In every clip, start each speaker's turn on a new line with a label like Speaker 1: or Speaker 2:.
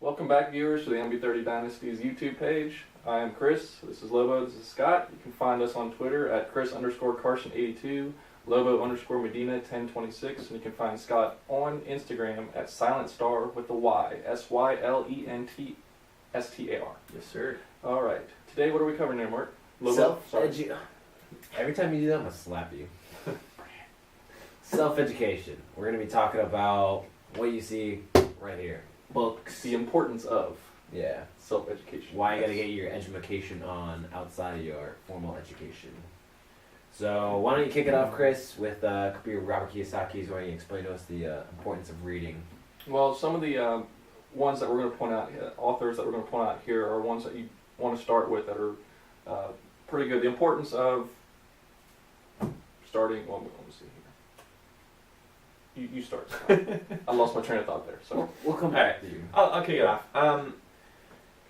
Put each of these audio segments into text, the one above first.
Speaker 1: Welcome back, viewers, to the MB30 Dynasty's YouTube page. I am Chris. This is Lobo. This is Scott. You can find us on Twitter at Chris_Carson82, Lobo_Medina1026, and you can find Scott on Instagram at SilentStar with the Y, SYLENTSTAR.
Speaker 2: Yes, sir.
Speaker 1: All right. Today, what are we covering there, Mark?
Speaker 2: Every time you do that, I'm going to slap you. Self-education. We're going to be talking about what you see right here. Books.
Speaker 1: The importance of self-education.
Speaker 2: Why you got to get your education on outside of your formal education. So why don't you kick it off, Chris, with could be Robert Kiyosaki's. Why don't you explain to us the importance of reading?
Speaker 1: Well, some of the ones that we're going to point out, authors that we're going to point out here, are ones that you want to start with that are pretty good. The importance of starting. Well, let me see here. You start. I lost my train of thought there. So
Speaker 2: we'll come back to you.
Speaker 3: I'll kick it off.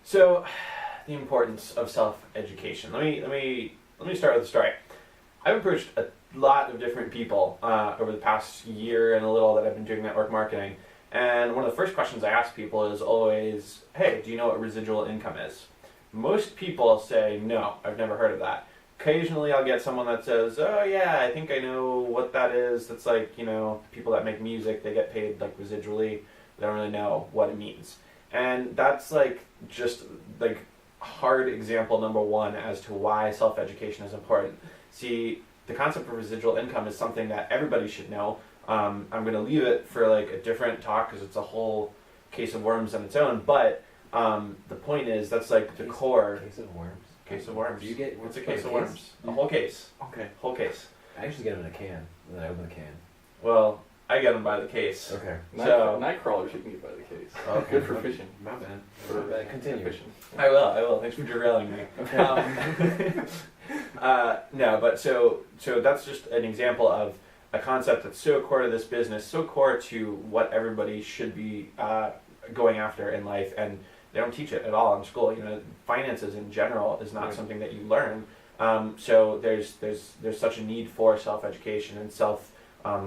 Speaker 3: So, the importance of self-education. Let me start with a story. I've approached a lot of different people over the past year and a little that I've been doing network marketing, and one of the first questions I ask people is always, "Hey, do you know what residual income is?" Most people say, "No, I've never heard of that." Occasionally I'll get someone that says, "Oh yeah, I think I know what that is." That's like, people that make music, they get paid like residually. They don't really know what it means. And that's like just like hard example number one as to why self-education is important. See, the concept of residual income is something that everybody should know. I'm going to leave it for like a different talk because it's a whole case of worms on its own. But the point is, that's like the core.
Speaker 2: Case of worms.
Speaker 3: Case of worms.
Speaker 2: Do you get
Speaker 3: what's a case of worms? A whole case.
Speaker 2: Okay.
Speaker 3: Whole case.
Speaker 2: I usually get them in a can, and then I open the can.
Speaker 3: Well, I get them by the case.
Speaker 2: Okay.
Speaker 1: Night crawlers you can get by the case.
Speaker 2: Okay.
Speaker 1: Good for fishing.
Speaker 2: My bad.
Speaker 1: For
Speaker 2: Continue.
Speaker 1: fishing.
Speaker 3: I will. Thanks for derailing me.
Speaker 2: Okay.
Speaker 3: No, but so that's just an example of a concept that's so core to this business, so core to what everybody should be going after in life, and they don't teach it at all in school. Finances in general is not something that you learn. So there's such a need for self-education and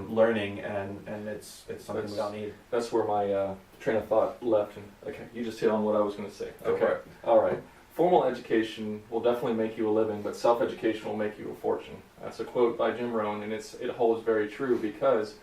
Speaker 3: learning, and it's something we all need.
Speaker 1: That's where my train of thought left, and okay, you just hit on what I was going to say.
Speaker 3: Go for it.
Speaker 1: All right. Formal education will definitely make you a living, but self-education will make you a fortune. That's a quote by Jim Rohn, and it holds very true because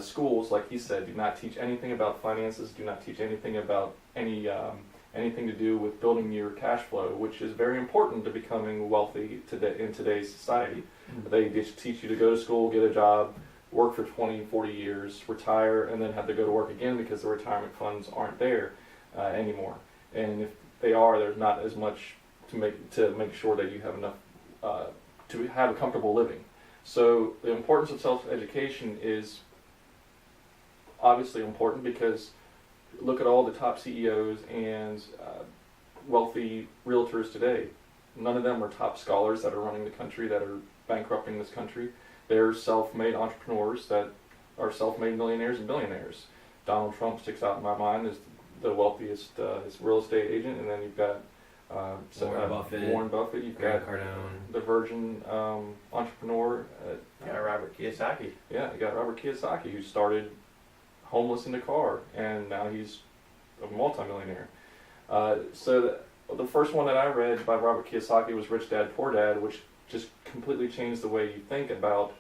Speaker 1: schools, like he said, do not teach anything about finances, do not teach anything about anything to do with building your cash flow, which is very important to becoming wealthy in today's society. Mm-hmm. They just teach you to go to school, get a job, work for 20, 40 years, retire, and then have to go to work again because the retirement funds aren't there anymore. And if they are, there's not as much to make sure that you have enough to have a comfortable living. So the importance of self-education is obviously important because look at all the top CEOs and wealthy realtors today. None of them are top scholars that are running the country, that are bankrupting this country. They're self-made entrepreneurs that are self-made millionaires and billionaires. Donald Trump sticks out in my mind as the wealthiest real estate agent, and then you've got Warren Buffett. You've got
Speaker 2: Cardone,
Speaker 1: the Virgin entrepreneur.
Speaker 3: Robert Kiyosaki.
Speaker 1: Yeah, you got Robert Kiyosaki, who started homeless in the car, and now he's a multimillionaire. So the first one that I read by Robert Kiyosaki was Rich Dad, Poor Dad, which just completely changed the way you think about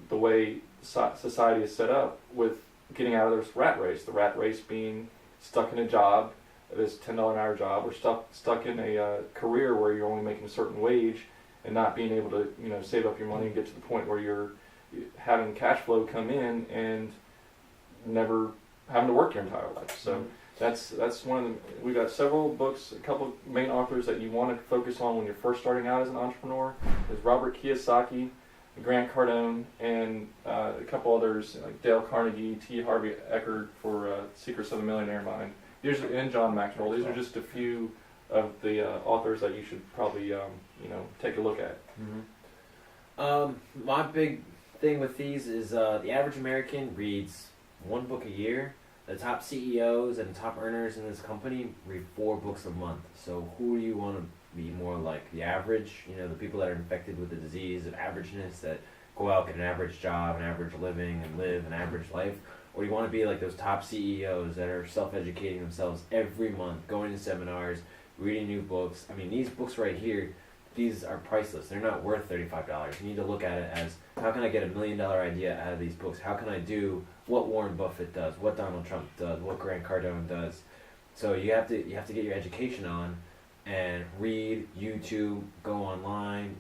Speaker 1: the way society is set up with getting out of this rat race. The rat race being stuck in a job, this $10 an hour job, or stuck in a career where you're only making a certain wage and not being able to save up your money and get to the point where you're having cash flow come in and never having to work your entire life. So that's one of the. We've got several books, a couple of main authors that you want to focus on when you're first starting out as an entrepreneur. There's Robert Kiyosaki, Grant Cardone, and a couple others like Dale Carnegie, T. Harvey Eckert for Secrets of the Millionaire Mind. And John Maxwell. These are just a few of the authors that you should probably take a look at.
Speaker 2: Mm-hmm. My big thing with these is the average American reads one book a year. The top CEOs and top earners in this company read 4 books a month. So who do you want to be more like? The average, the people that are infected with the disease of averageness that go out, get an average job, an average living, and live an average life? or you want to be like those top CEOs that are self-educating themselves every month, going to seminars, reading new books. I mean, these books right here, these are priceless. They're not worth $35. You need to look at it as, how can I get $1 million idea out of these books? How can I do what Warren Buffett does, what Donald Trump does, what Grant Cardone does? So you have to get your education on, and read, YouTube, go online,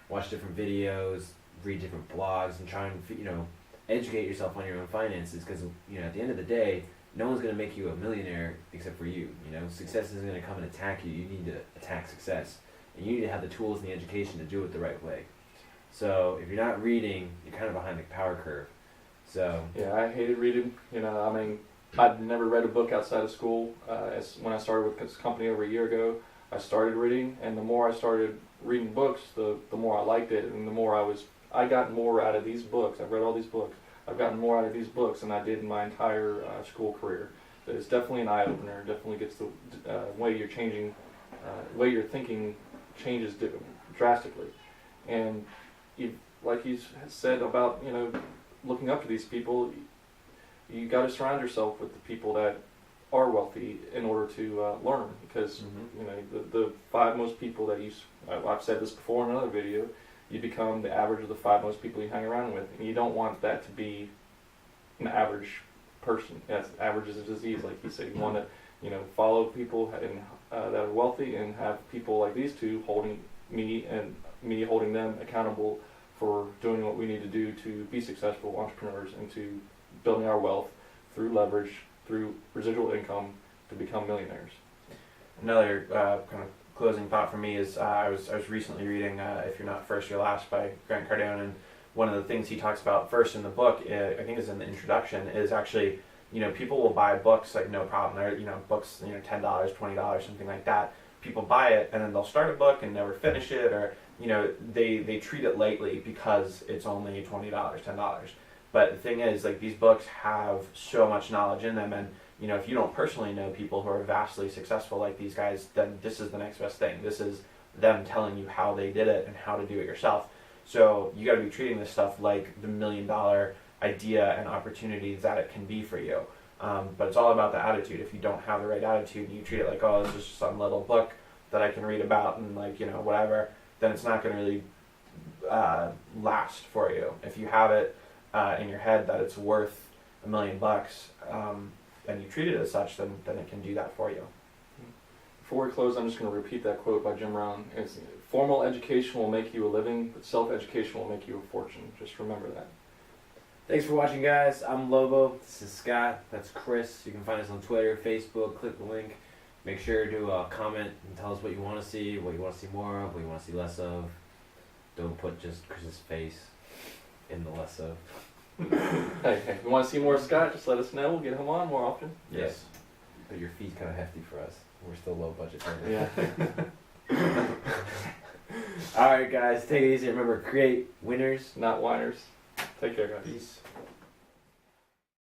Speaker 2: watch different videos, read different blogs, and try and educate yourself on your own finances. Because at the end of the day, no one's going to make you a millionaire except for you. Success isn't going to come and attack you. You need to attack success. And you need to have the tools and the education to do it the right way. So if you're not reading, you're kind of behind the power curve. So
Speaker 1: yeah, I hated reading. I'd never read a book outside of school. When I started with this company over a year ago, I started reading, and the more I started reading books, the more I liked it, and the more I got more out of these books. I've read all these books. I've gotten more out of these books than I did in my entire school career. So it's definitely an eye opener. It definitely gets the way you're changing, way you're thinking changes drastically. And like you said about looking up to these people, you got to surround yourself with the people that are wealthy in order to learn, because the 5 most people that I've said this before in another video, you become the average of the 5 most people you hang around with, and you don't want that to be an average person. Average is a disease, like you said. You want to follow people that are wealthy, and have people like these two holding me and me holding them accountable for doing what we need to do to be successful entrepreneurs and to building our wealth through leverage, through residual income, to become millionaires.
Speaker 3: Another kind of closing thought for me is I was recently reading If You're Not First, You're Last by Grant Cardone, and one of the things he talks about first in the book, I think is in the introduction, is actually, people will buy books like no problem. They're, books, $10, $20, something like that. People buy it, and then they'll start a book and never finish it, or, they treat it lightly because it's only $20, $10. But the thing is, like, these books have so much knowledge in them, and if you don't personally know people who are vastly successful like these guys, then this is the next best thing. This is them telling you how they did it and how to do it yourself. So you got to be treating this stuff like the $1 million idea and opportunity that it can be for you. But it's all about the attitude. If you don't have the right attitude and you treat it like, oh, this is just some little book that I can read about and whatever, then it's not going to really last for you. If you have it in your head that it's worth $1 million, and you treat it as such, then it can do that for you.
Speaker 1: Before we close, I'm just going to repeat that quote by Jim Rohn. It's, formal education will make you a living, but self-education will make you a fortune. Just remember that.
Speaker 2: Thanks for watching, guys. I'm Lobo. This is Scott. That's Chris. You can find us on Twitter, Facebook. Click the link. Make sure to comment and tell us what you want to see, what you want to see more of, what you want to see less of. Don't put just Chris's face in the less of.
Speaker 1: Hey, if you want to see more of Scott, just let us know. We'll get him on more often.
Speaker 2: Yes. But your fee's kind of hefty for us. We're still low budget.
Speaker 1: Yeah.
Speaker 2: Alright, guys. Take it easy. Remember, create winners,
Speaker 1: Not whiners. Take care, guys.
Speaker 3: Peace.